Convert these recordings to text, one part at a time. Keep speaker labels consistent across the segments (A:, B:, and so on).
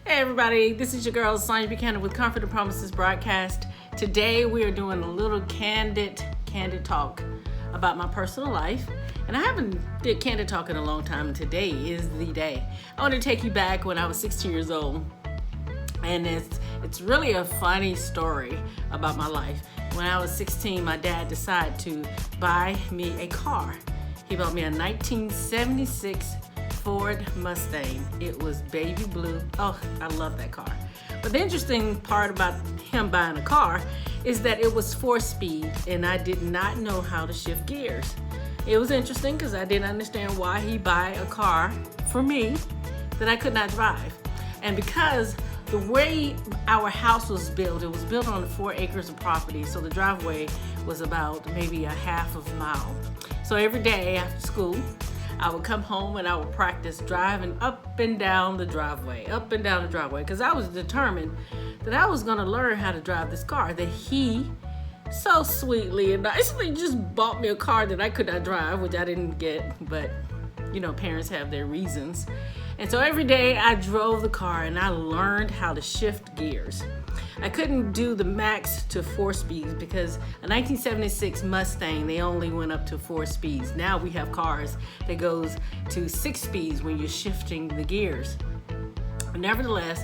A: Hey everybody, this is your girl Sonya Buchanan with Confident Promises Broadcast. Today we are doing a little candid talk about my personal life. And I haven't did candid talk in a long time, and today is the day. I want to take you back when I was 16 years old. And it's really a funny story about my life. When I was 16, my dad decided to buy me a car. He bought me a 1976 Ford Mustang. It was baby blue. Oh, I love that car. But the interesting part about him buying a car is that it was 4-speed, and I did not know how to shift gears. It was interesting because I didn't understand why he buy a car for me that I could not drive. And because the way our house was built, it was built on 4 acres of property, so the driveway was about maybe a half of a mile. So every day after school, I would come home and I would practice driving up and down the driveway, because I was determined that I was going to learn how to drive this car that he so sweetly and nicely just bought me a car that I could not drive, which I didn't get, but you know, parents have their reasons. And so every day I drove the car and I learned how to shift gears. I couldn't do the max to 4 speeds because a 1976 Mustang, they only went up to 4 speeds. Now we have cars that goes to 6 speeds when you're shifting the gears. Nevertheless,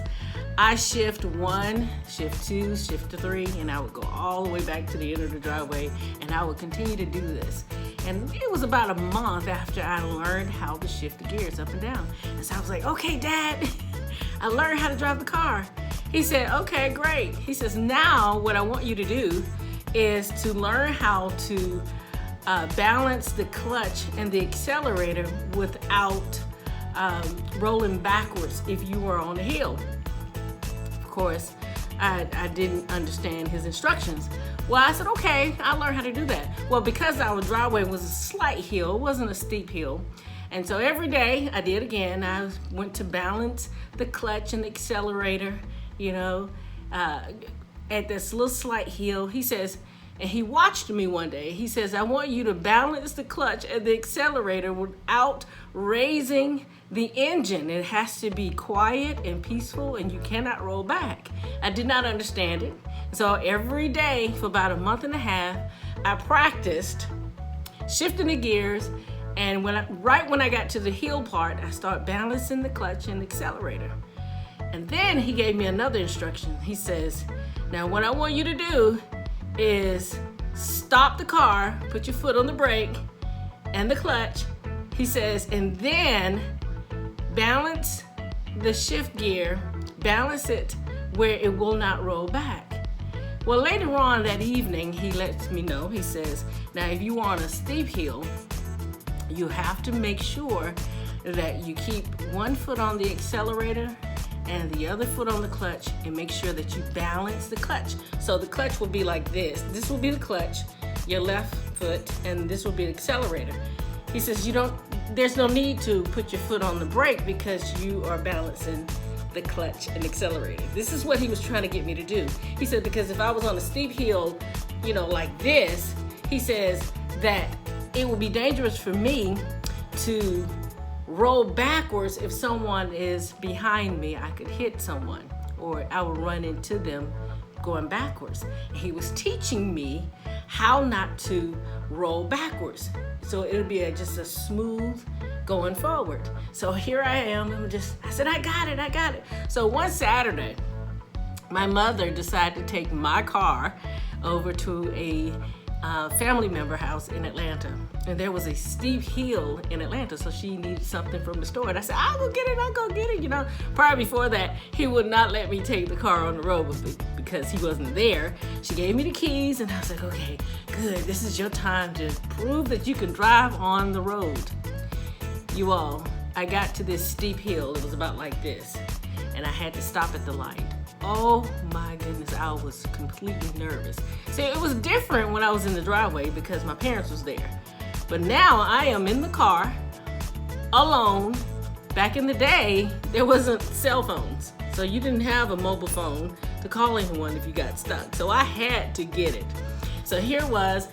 A: I shift 1, shift 2, shift 3, and I would go all the way back to the end of the driveway, and I would continue to do this. And it was about a month after I learned how to shift the gears up and down. And so I was like, okay, Dad, I learned how to drive the car. He said, okay, great. He says, now what I want you to do is to learn how to balance the clutch and the accelerator without rolling backwards if you were on a hill. Of course, I didn't understand his instructions. Well, I said, okay, I'll learn how to do that. Well, because our driveway was a slight hill, it wasn't a steep hill. And so every day I did again. I went to balance the clutch and the accelerator, at this little slight hill. He says, and he watched me one day. He says, I want you to balance the clutch and the accelerator without raising the engine. It has to be quiet and peaceful, and you cannot roll back. I did not understand it. So every day for about a month and a half, I practiced shifting the gears. And right when I got to the hill part, I started balancing the clutch and the accelerator. And then he gave me another instruction. He says, now what I want you to do is stop the car, put your foot on the brake and the clutch. He says, and then balance the shift gear, balance it where it will not roll back. Well, later on that evening, he lets me know, he says, now if you are on a steep hill, you have to make sure that you keep one foot on the accelerator and the other foot on the clutch, and make sure that you balance the clutch. So the clutch will be like this. This will be the clutch, your left foot, and this will be the accelerator. He says, there's no need to put your foot on the brake because you are balancing the clutch and accelerator. This is what he was trying to get me to do. He said, because if I was on a steep hill, like this, he says that it would be dangerous for me to roll backwards. If someone is behind me, I could hit someone or I would run into them going backwards. He was teaching me how not to roll backwards. So it'll be just a smooth going forward. So here I am. I said, I got it. So one Saturday, my mother decided to take my car over to a family member house in Atlanta, and there was a steep hill in Atlanta, so she needed something from the store, and I said, I'll go get it. Prior before that, he would not let me take the car on the road because he wasn't there. She gave me the keys, and I was like, okay, good, this is your time to prove that you can drive on the road. You all, I got to this steep hill. It was about like this, and I had to stop at the light. Oh my goodness, I was completely nervous. See, it was different when I was in the driveway because my parents was there. But now I am in the car, alone. Back in the day, there wasn't cell phones. So you didn't have a mobile phone to call anyone if you got stuck. So I had to get it. So here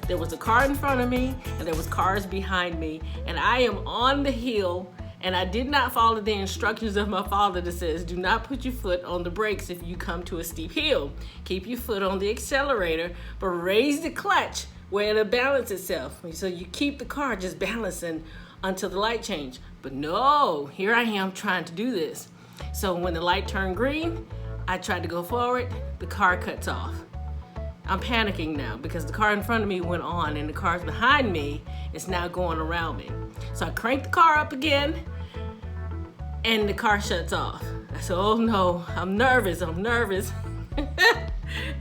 A: there was a car in front of me and there was cars behind me, and I am on the hill And I did not follow the instructions of my father that says, do not put your foot on the brakes if you come to a steep hill. Keep your foot on the accelerator, but raise the clutch where it'll balance itself. So you keep the car just balancing until the light change. But no, here I am trying to do this. So when the light turned green, I tried to go forward, the car cuts off. I'm panicking now because the car in front of me went on and the cars behind me is now going around me. So I crank the car up again and the car shuts off. I said, oh no, I'm nervous. And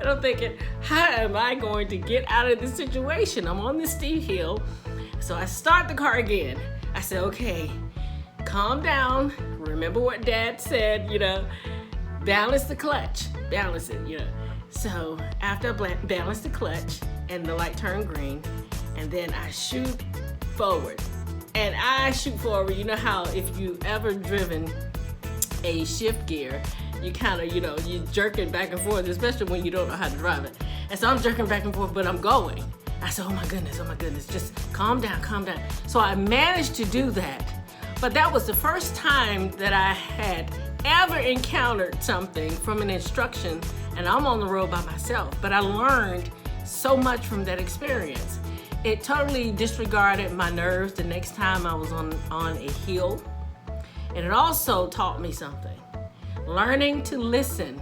A: I'm thinking, how am I going to get out of this situation? I'm on this steep hill. So I start the car again. I said, okay, calm down. Remember what Dad said, balance the clutch, balance it, So after I balance the clutch and the light turned green, and then I shoot forward. And I shoot forward. You know how if you ever driven a shift gear, you kind of, you jerk it back and forth, especially when you don't know how to drive it. And so I'm jerking back and forth, but I'm going. I said, oh my goodness, just calm down. So I managed to do that. But that was the first time that I had ever encountered something from an instruction, and I'm on the road by myself. But I learned so much from that experience. It totally disregarded my nerves the next time I was on a hill. And it also taught me something. Learning to listen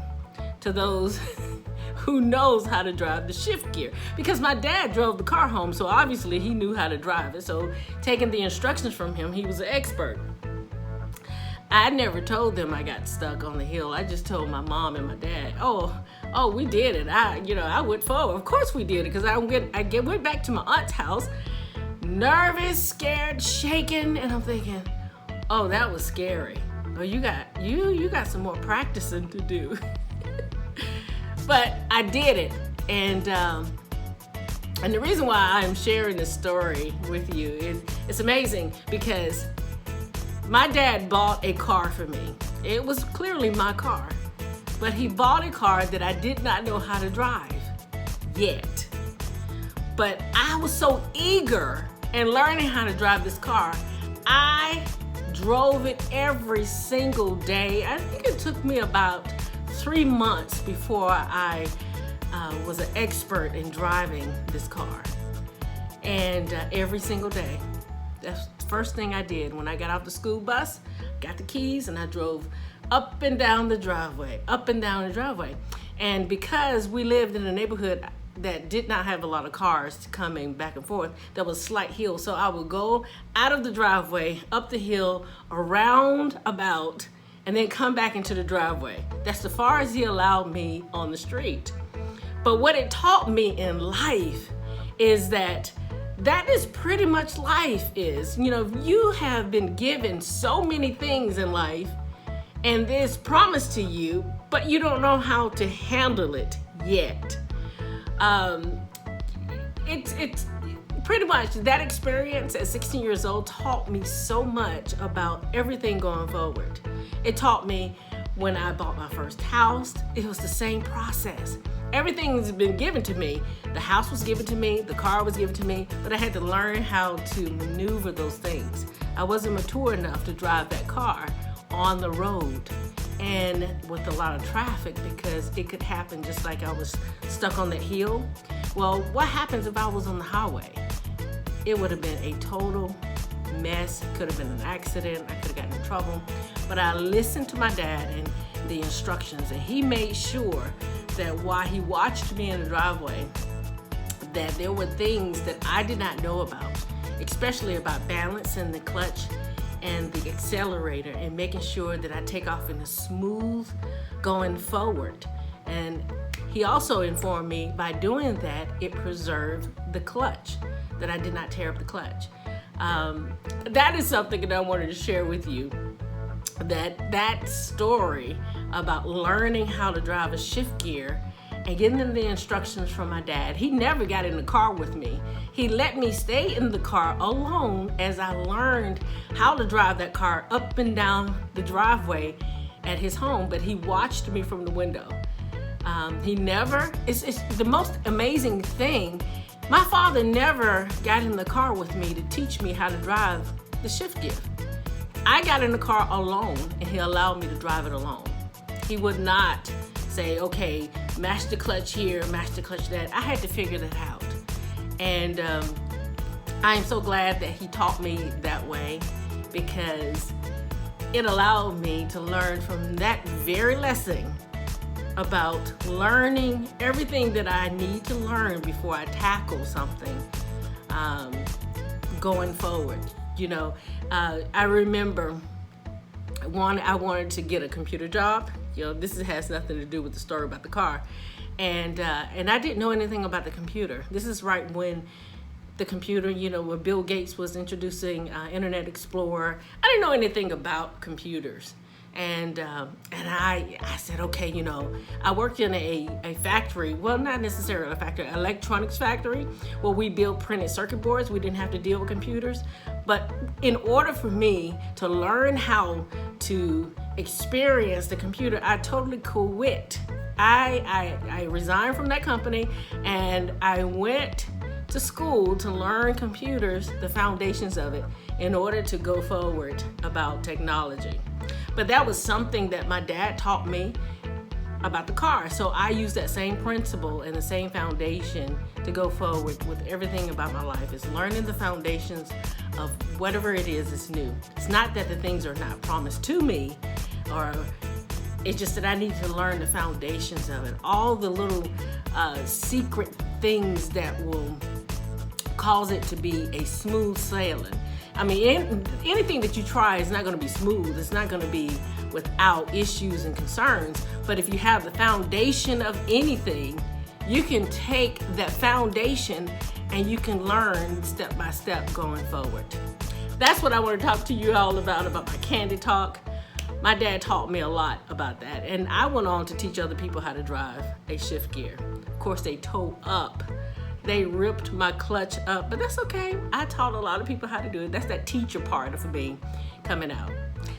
A: to those who knows how to drive the shift gear. Because my dad drove the car home, so obviously he knew how to drive it. So taking the instructions from him, he was an expert. I never told them I got stuck on the hill. I just told my mom and my dad, oh, we did it. I went forward. Of course we did it, because I went back to my aunt's house, nervous, scared, shaking, and I'm thinking, oh, that was scary. Oh, you got some more practicing to do. But I did it, and the reason why I'm sharing this story with you is it's amazing because my dad bought a car for me. It was clearly my car, but he bought a car that I did not know how to drive yet. But I was so eager in learning how to drive this car. I drove it every single day. I think it took me about 3 months before I was an expert in driving this car. And every single day. That's the first thing I did. When I got off the school bus, got the keys, and I drove up and down the driveway. And because we lived in a neighborhood that did not have a lot of cars coming back and forth, there was a slight hill. So I would go out of the driveway, up the hill, around about, and then come back into the driveway. That's as far as he allowed me on the street. But what it taught me in life is that is pretty much life is. You have been given so many things in life, and there's promise to you, but you don't know how to handle it yet. It's pretty much that experience at 16 years old taught me so much about everything going forward. It taught me when I bought my first house, it was the same process. Everything's been given to me. The house was given to me, the car was given to me, but I had to learn how to maneuver those things. I wasn't mature enough to drive that car on the road and with a lot of traffic, because it could happen just like I was stuck on that hill. Well, what happens if I was on the highway? It would have been a total mess. Could have been an accident. I could have gotten in trouble. But I listened to my dad and the instructions, and he made sure that while he watched me in the driveway, that there were things that I did not know about, especially about balancing the clutch and the accelerator and making sure that I take off in a smooth going forward. And he also informed me by doing that, it preserved the clutch, that I did not tear up the clutch. That is something that I wanted to share with you. That story about learning how to drive a shift gear and getting the instructions from my dad. He never got in the car with me. He let me stay in the car alone as I learned how to drive that car up and down the driveway at his home, but he watched me from the window. It's the most amazing thing. My father never got in the car with me to teach me how to drive the shift gear. I got in the car alone, and he allowed me to drive it alone. He would not say, okay, mash the clutch here, mash the clutch that. I had to figure that out. And I am so glad that he taught me that way, because it allowed me to learn from that very lesson about learning everything that I need to learn before I tackle something going forward. You know, I remember I wanted to get a computer job. You know, this has nothing to do with the story about the car. And I didn't know anything about the computer. This is right when the computer, you know, when Bill Gates was introducing Internet Explorer. I didn't know anything about computers. And I said, okay, you know, I worked in a factory, well, not necessarily a factory, electronics factory, where we built printed circuit boards. We didn't have to deal with computers. But in order for me to learn how to experience the computer, I totally quit. I resigned from that company, and I went to school to learn computers, the foundations of it, in order to go forward about technology. But that was something that my dad taught me about the car. So I use that same principle and the same foundation to go forward with everything about my life, is learning the foundations of whatever it is that's new. It's not that the things are not promised to me, or it's just that I need to learn the foundations of it. All the little secret things that will cause it to be a smooth sailing. I mean, anything that you try is not going to be smooth. It's not going to be without issues and concerns. But if you have the foundation of anything, you can take that foundation and you can learn step by step going forward. That's what I want to talk to you all about my Candid Talk. My dad taught me a lot about that. And I went on to teach other people how to drive a shift gear. Of course, they towed up. They ripped my clutch up, but that's okay. I taught a lot of people how to do it. That's that teacher part of me coming out.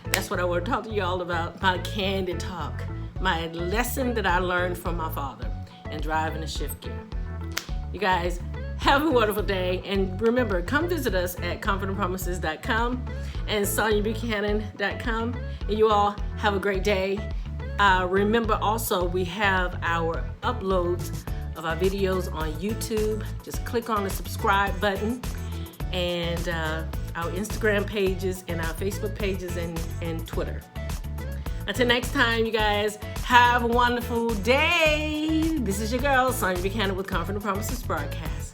A: That's what I want to talk to you all about, my Candid Talk, my lesson that I learned from my father in driving a shift gear. You guys, have a wonderful day. And remember, come visit us at confidentpromises.com and SoniaBuchanan.com. And you all have a great day. Remember also, we have our uploads of our videos on YouTube. Just click on the subscribe button, and our Instagram pages and our Facebook pages and Twitter. Until next time, you guys, have a wonderful day. This is your girl, Sonia Buchanan with Confident Promises Broadcast.